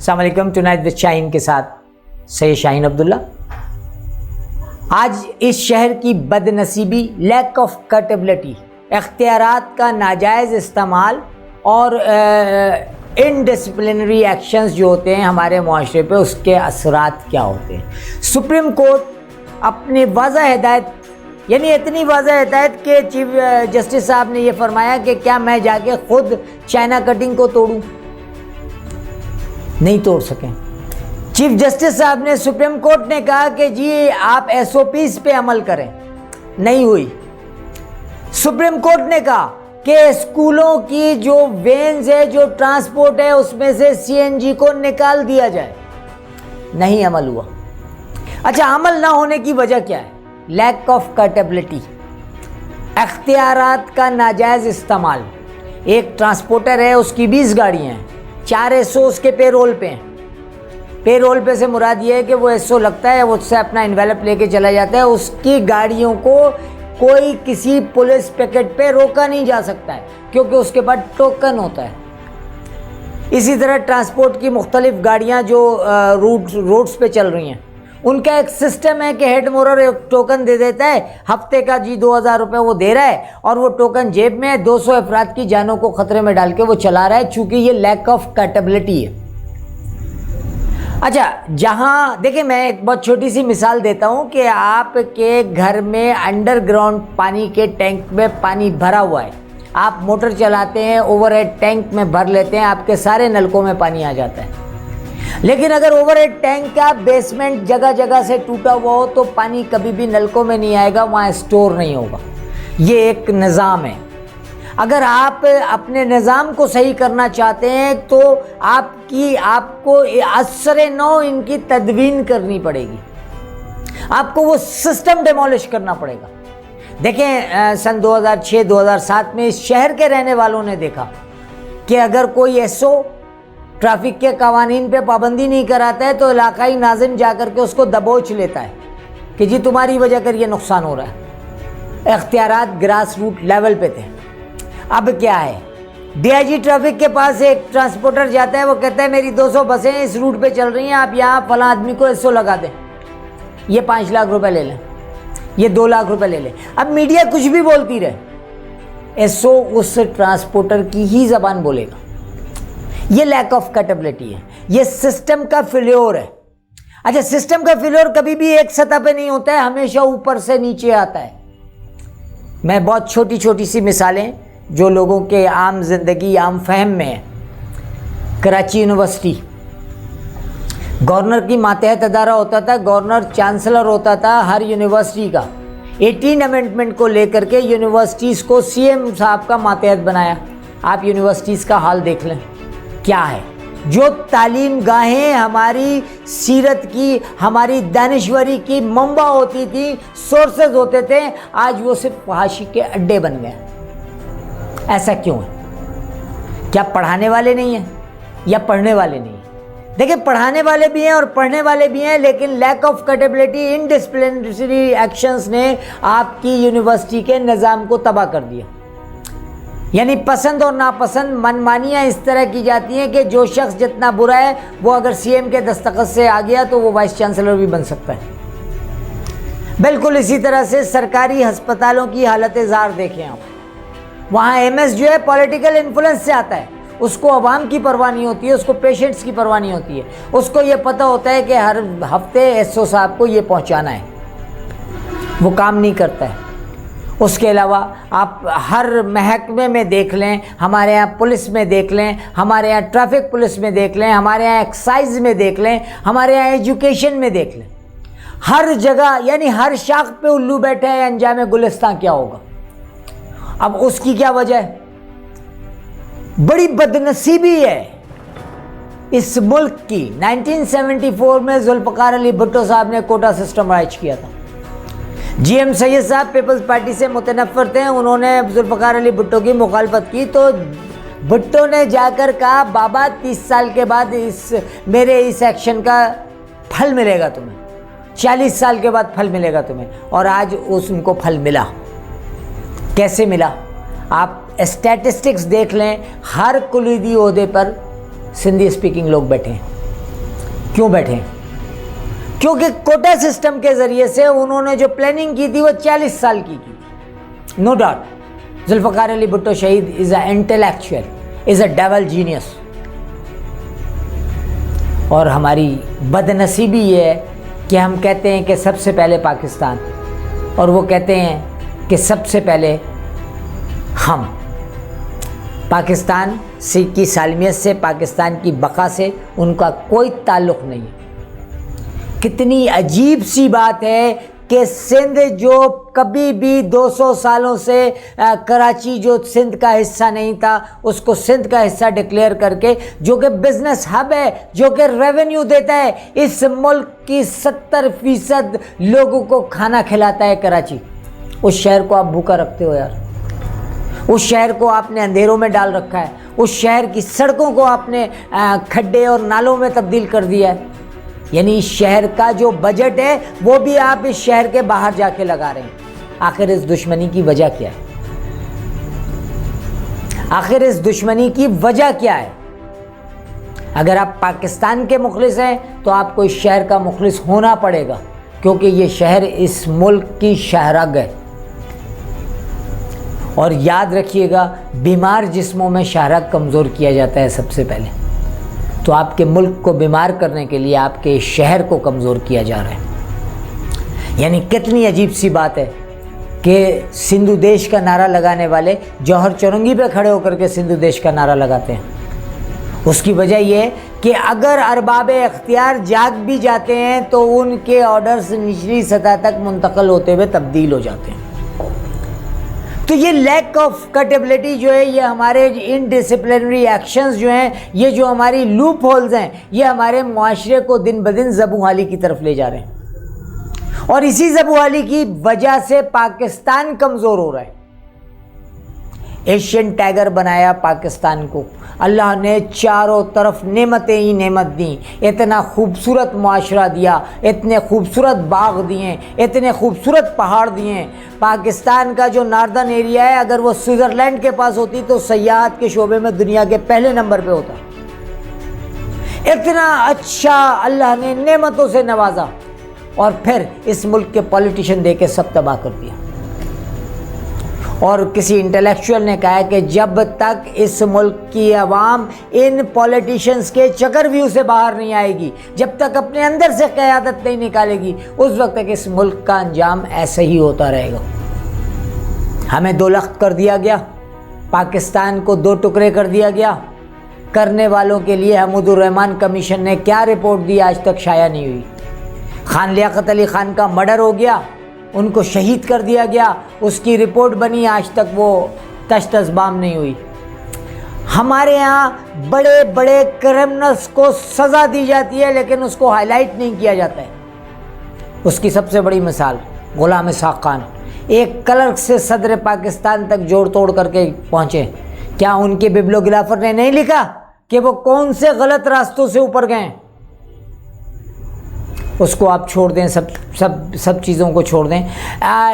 السلام علیکم. Tonight with شاہین کے ساتھ سید شاہین عبداللہ. آج اس شہر کی بد نصیبی لیک آف کٹیبلٹی، اختیارات کا ناجائز استعمال اور انڈسپلنری ایکشنز جو ہوتے ہیں ہمارے معاشرے پہ، اس کے اثرات کیا ہوتے ہیں. سپریم کورٹ اپنی واضح ہدایت، یعنی اتنی واضح ہدایت کہ چیف جسٹس صاحب نے یہ فرمایا کہ کیا میں جا کے خود چائنا کٹنگ کو توڑوں؟ نہیں توڑ سکیں. چیف جسٹس صاحب نے، سپریم کورٹ نے کہا کہ جی آپ ایس او پیز پہ عمل کریں، نہیں ہوئی. سپریم کورٹ نے کہا کہ اسکولوں کی جو وینز ہے، جو ٹرانسپورٹ ہے، اس میں سے سی این جی کو نکال دیا جائے، نہیں عمل ہوا. اچھا، عمل نہ ہونے کی وجہ کیا ہے؟ لیک آف کٹیبلٹی، اختیارات کا ناجائز استعمال. ایک ٹرانسپورٹر ہے، اس کی 20 گاڑیاں ہیں، 4 ایس او اس کے پے رول پہ ہیں. پے رول پہ سے مراد یہ ہے کہ وہ ایس او لگتا ہے، وہ اس سے اپنا انویلپ لے کے چلا جاتا ہے. اس کی گاڑیوں کو کوئی کسی پولیس پیکٹ پہ روکا نہیں جا سکتا ہے، کیونکہ اس کے بعد ٹوکن ہوتا ہے. اسی طرح ٹرانسپورٹ کی مختلف گاڑیاں جو روڈز پہ چل رہی ہیں، ان کا ایک سسٹم ہے کہ ہیڈ مورر ایک ٹوکن دے دیتا ہے، ہفتے کا 2000 روپے وہ دے رہا ہے، اور وہ ٹوکن جیب میں ہے. 200 افراد کی جانوں کو خطرے میں ڈال کے وہ چلا رہا ہے، چونکہ یہ لیک آف کٹیبلٹی ہے. اچھا، جہاں دیکھیں، میں ایک بہت چھوٹی سی مثال دیتا ہوں کہ آپ کے گھر میں انڈر گراؤنڈ پانی کے ٹینک میں پانی بھرا ہوا ہے، آپ موٹر چلاتے ہیں، اوور ہیڈ ٹینک میں بھر لیتے ہیں، آپ کے سارے نلکوں میں پانی آ جاتا ہے. لیکن اگر اوور ہیڈ ٹینک کا بیسمنٹ جگہ جگہ سے ٹوٹا ہوا ہو تو پانی کبھی بھی نلکوں میں نہیں آئے گا، وہاں اسٹور نہیں ہوگا. یہ ایک نظام ہے. اگر آپ اپنے نظام کو صحیح کرنا چاہتے ہیں تو آپ کو اثر نو ان کی تدوین کرنی پڑے گی. آپ کو وہ سسٹم ڈیمولش کرنا پڑے گا. دیکھیں، سن 2006-2007 میں اس شہر کے رہنے والوں نے دیکھا کہ اگر کوئی ایس او ٹریفک کے قوانین پہ پابندی نہیں کراتا ہے تو علاقائی ناظم جا کر کے اس کو دبوچ لیتا ہے کہ جی تمہاری وجہ کر یہ نقصان ہو رہا ہے. اختیارات گراس روٹ لیول پہ تھے. اب کیا ہے؟ ڈی آئی جی ٹریفک کے پاس ایک ٹرانسپورٹر جاتا ہے، وہ کہتا ہے میری 200 بسیں اس روٹ پہ چل رہی ہیں، آپ یہاں فلاں آدمی کو ایس او لگا دیں، یہ 5 لاکھ روپے لے لیں، یہ 2 لاکھ روپے لے لیں. اب میڈیا کچھ بھی بولتی رہے، ایس او اس ٹرانسپورٹر کی ہی زبان بولے گا. یہ لیک آف کٹیبلٹی ہے، یہ سسٹم کا فیلیور ہے. اچھا، سسٹم کا فیلیور کبھی بھی ایک سطح پہ نہیں ہوتا ہے، ہمیشہ اوپر سے نیچے آتا ہے. میں بہت چھوٹی چھوٹی سی مثالیں جو لوگوں کے عام زندگی، عام فہم میں ہے. کراچی یونیورسٹی، گورنر کی ماتحت ادارہ ہوتا تھا، گورنر چانسلر ہوتا تھا ہر یونیورسٹی کا. 18 امینڈمنٹ کو لے کر کے یونیورسٹیز کو سی ایم صاحب کا ماتحت بنایا. آپ یونیورسٹیز کا حال دیکھ لیں کیا ہے. جو تعلیم گاہیں ہماری سیرت کی، ہماری دانشوری کی منبع ہوتی تھی، سورسز ہوتے تھے، آج وہ صرف فحاشی کے اڈے بن گئے. ایسا کیوں ہے؟ کیا پڑھانے والے نہیں ہیں یا پڑھنے والے نہیں ہیں؟ دیکھیں، پڑھانے والے بھی ہیں اور پڑھنے والے بھی ہیں، لیکن لیک آف کٹیبلٹی، انڈسپلنری ایکشنز نے آپ کی یونیورسٹی کے نظام کو تباہ کر دیا. یعنی پسند اور ناپسند منمانیاں اس طرح کی جاتی ہیں کہ جو شخص جتنا برا ہے وہ اگر سی ایم کے دستخط سے آ گیا تو وہ وائس چانسلر بھی بن سکتا ہے. بالکل اسی طرح سے سرکاری ہسپتالوں کی حالت زار دیکھیں آپ. وہاں ایم ایس جو ہے پولیٹیکل انفلوئنس سے آتا ہے، اس کو عوام کی پرواہ نہیں ہوتی ہے، اس کو پیشنٹس کی پرواہ نہیں ہوتی ہے. اس کو یہ پتہ ہوتا ہے کہ ہر ہفتے ایس او صاحب کو یہ پہنچانا ہے، وہ کام نہیں کرتا ہے. اس کے علاوہ آپ ہر محکمے میں دیکھ لیں، ہمارے یہاں پولیس میں دیکھ لیں، ہمارے یہاں ٹریفک پولیس میں دیکھ لیں، ہمارے یہاں ایکسائز میں دیکھ لیں، ہمارے یہاں ایجوکیشن میں دیکھ لیں، ہر جگہ یعنی ہر شاخ پہ الو بیٹھے ہیں، انجام گلستاں کیا ہوگا. اب اس کی کیا وجہ ہے؟ بڑی بدنصیبی ہے اس ملک کی. 1974 میں ذوالفقار علی بھٹو صاحب نے کوٹا سسٹم رائج کیا تھا. جی ایم سید صاحب پیپلز پارٹی سے متنفر تھے، انہوں نے ذوالفقار علی بھٹو کی مخالفت کی تو بھٹو نے جا کر کہا بابا 30 سال کے بعد میرے اس ایکشن کا پھل ملے گا تمہیں، 40 سال کے بعد پھل ملے گا تمہیں. اور آج ان کو پھل ملا. کیسے ملا؟ آپ اسٹیٹسٹکس دیکھ لیں، ہر کلیدی عہدے پر سندھی اسپیکنگ لوگ بیٹھے ہیں. کیوں بیٹھے؟ کیونکہ کوٹا سسٹم کے ذریعے سے انہوں نے جو پلاننگ کی تھی وہ 40 سال کی تھی. نو ڈاؤٹ ذوالفقار علی بھٹو شہید از اے انٹلیکچوئل، از اے ڈیول جینیس. اور ہماری بدنصیبی یہ ہے کہ ہم کہتے ہیں کہ سب سے پہلے پاکستان، اور وہ کہتے ہیں کہ سب سے پہلے ہم. پاکستان کی سالمیت سے، پاکستان کی بقا سے ان کا کوئی تعلق نہیں ہے. کتنی عجیب سی بات ہے کہ سندھ جو کبھی بھی 200 سالوں سے کراچی جو سندھ کا حصہ نہیں تھا اس کو سندھ کا حصہ ڈکلیئر کر کے، جو کہ بزنس ہب ہے، جو کہ ریونیو دیتا ہے، اس ملک کی 70% لوگوں کو کھانا کھلاتا ہے کراچی. اس شہر کو آپ بھوکا رکھتے ہو یار. اس شہر کو آپ نے اندھیروں میں ڈال رکھا ہے. اس شہر کی سڑکوں کو آپ نے کھڈے اور نالوں میں تبدیل کر دیا ہے. یعنی اس شہر کا جو بجٹ ہے وہ بھی آپ اس شہر کے باہر جا کے لگا رہے ہیں. آخر اس دشمنی کی وجہ کیا ہے؟ آخر اس دشمنی کی وجہ کیا ہے؟ اگر آپ پاکستان کے مخلص ہیں تو آپ کو اس شہر کا مخلص ہونا پڑے گا، کیونکہ یہ شہر اس ملک کی شہرگ ہے. اور یاد رکھیے گا، بیمار جسموں میں شہرگ کمزور کیا جاتا ہے سب سے پہلے. تو آپ کے ملک کو بیمار کرنے کے لیے آپ کے شہر کو کمزور کیا جا رہا ہے. یعنی کتنی عجیب سی بات ہے کہ سندھو دیش کا نعرہ لگانے والے جوہر چورنگی پہ کھڑے ہو کر کے سندھو دیش کا نعرہ لگاتے ہیں. اس کی وجہ یہ ہے کہ اگر ارباب اختیار جاگ بھی جاتے ہیں تو ان کے آرڈرز نچلی سطح تک منتقل ہوتے ہوئے تبدیل ہو جاتے ہیں. تو یہ لیک آف کٹیبلٹی جو ہے، یہ ہمارے ان ڈسپلنری ایکشنز جو ہیں، یہ جو ہماری لوپ ہولز ہیں، یہ ہمارے معاشرے کو دن بدن زبوحالی کی طرف لے جا رہے ہیں. اور اسی زبوحالی کی وجہ سے پاکستان کمزور ہو رہا ہے. ایشین ٹائگر بنایا پاکستان کو. اللہ نے چاروں طرف نعمتیں ہی نعمت دیں. اتنا خوبصورت معاشرہ دیا، اتنے خوبصورت باغ دیے، اتنے خوبصورت پہاڑ دیے. پاکستان کا جو ناردرن ایریا ہے، اگر وہ سوئٹزرلینڈ کے پاس ہوتی تو سیاحت کے شعبے میں دنیا کے پہلے نمبر پہ ہوتا. اتنا اچھا اللہ نے نعمتوں سے نوازا، اور پھر اس ملک کے پولیٹیشین دے کے سب تباہ کر دیا. اور کسی انٹلیکچوئل نے کہا ہے کہ جب تک اس ملک کی عوام ان پولیٹیشینز کے چکر ویو سے باہر نہیں آئے گی، جب تک اپنے اندر سے قیادت نہیں نکالے گی، اس وقت تک اس ملک کا انجام ایسے ہی ہوتا رہے گا. ہمیں 2 لخت کر دیا گیا، پاکستان کو 2 ٹکڑے کر دیا گیا. کرنے والوں کے لیے حمود الرحمن کمیشن نے کیا رپورٹ دی آج تک شائع نہیں ہوئی. خان لیاقت علی خان کا مرڈر ہو گیا، ان کو شہید کر دیا گیا، اس کی رپورٹ بنی، آج تک وہ تشت ازبام نہیں ہوئی. ہمارے یہاں بڑے بڑے کرمنلز کو سزا دی جاتی ہے لیکن اس کو ہائی لائٹ نہیں کیا جاتا ہے. اس کی سب سے بڑی مثال غلام اسحاق خان، ایک کلرک سے صدر پاکستان تک جوڑ توڑ کر کے پہنچے. کیا ان کے ببلیوگرافر نے نہیں لکھا کہ وہ کون سے غلط راستوں سے اوپر گئے؟ اس کو آپ چھوڑ دیں، سب چیزوں کو چھوڑ دیں.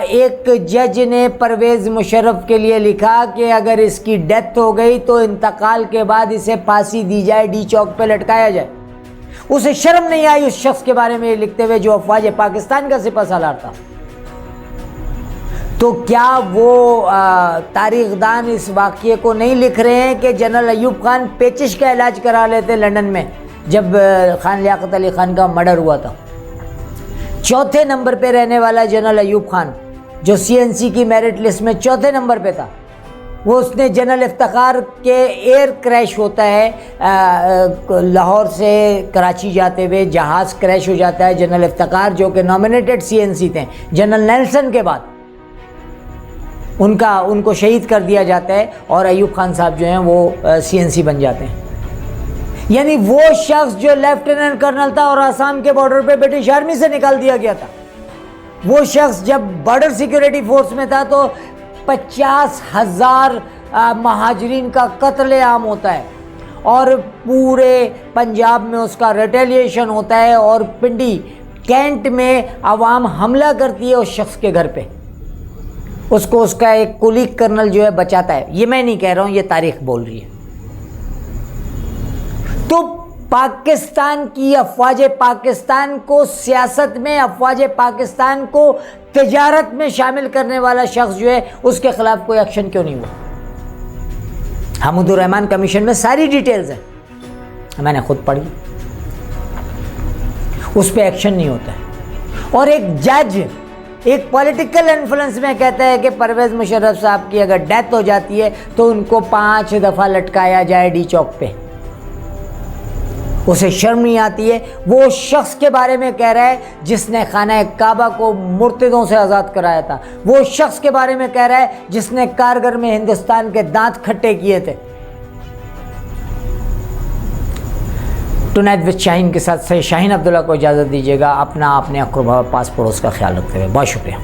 ایک جج نے پرویز مشرف کے لیے لکھا کہ اگر اس کی ڈیتھ ہو گئی تو انتقال کے بعد اسے پھانسی دی جائے، ڈی چوک پہ لٹکایا جائے. اسے شرم نہیں آئی اس شخص کے بارے میں یہ لکھتے ہوئے جو افواج پاکستان کا سپہ سالار تھا. تو کیا وہ تاریخ دان اس واقعے کو نہیں لکھ رہے ہیں کہ جنرل ایوب خان پیچش کا علاج کرا لیتے لندن میں جب خان لیاقت علی خان کا مرڈر ہوا تھا؟ 4تھے نمبر پہ رہنے والا جنرل ایوب خان جو CNC کی میرٹ لسٹ میں 4تھے نمبر پہ تھا، وہ اس نے جنرل افتخار کے ایئر کریش ہوتا ہے، لاہور سے کراچی جاتے ہوئے جہاز کریش ہو جاتا ہے. جنرل افتخار جو کہ نامینیٹڈ CNC تھے، جنرل نیلسن کے بعد ان کو شہید کر دیا جاتا ہے اور ایوب خان صاحب جو ہیں وہ CNC بن جاتے ہیں. یعنی وہ شخص جو لیفٹیننٹ کرنل تھا اور آسام کے بارڈر پہ برٹش آرمی سے نکال دیا گیا تھا، وہ شخص جب بارڈر سیکیورٹی فورس میں تھا تو 50,000 مہاجرین کا قتل عام ہوتا ہے اور پورے پنجاب میں اس کا ریٹیلیشن ہوتا ہے اور پنڈی کینٹ میں عوام حملہ کرتی ہے اس شخص کے گھر پہ. اس کو اس کا ایک کولیگ کرنل جو ہے بچاتا ہے. یہ میں نہیں کہہ رہا ہوں، یہ تاریخ بول رہی ہے. تو پاکستان کی افواج پاکستان کو سیاست میں، افواج پاکستان کو تجارت میں شامل کرنے والا شخص جو ہے اس کے خلاف کوئی ایکشن کیوں نہیں ہوا؟ حمود الرحمن کمیشن میں ساری ڈیٹیلز ہیں، میں نے خود پڑھی، اس پہ ایکشن نہیں ہوتا ہے۔ اور ایک جج ایک پولیٹیکل انفلوئنس میں کہتا ہے کہ پرویز مشرف صاحب کی اگر ڈیتھ ہو جاتی ہے تو ان کو 5 دفعہ لٹکایا جائے ڈی چوک پہ، اسے شرم نہیں آتی ہے؟ وہ شخص کے بارے میں کہہ رہا ہے جس نے خانہ کعبہ کو مرتدوں سے آزاد کرایا تھا، وہ شخص کے بارے میں کہہ رہا ہے جس نے کارگل میں ہندوستان کے دانت کھٹے کیے تھے۔ ٹونائٹ وتھ شاہین کے ساتھ سے شاہین عبداللہ کو اجازت دیجیے گا، اپنا اپنے اقربا پاس پڑوس کا خیال رکھتے ہوئے بہت شکریہ۔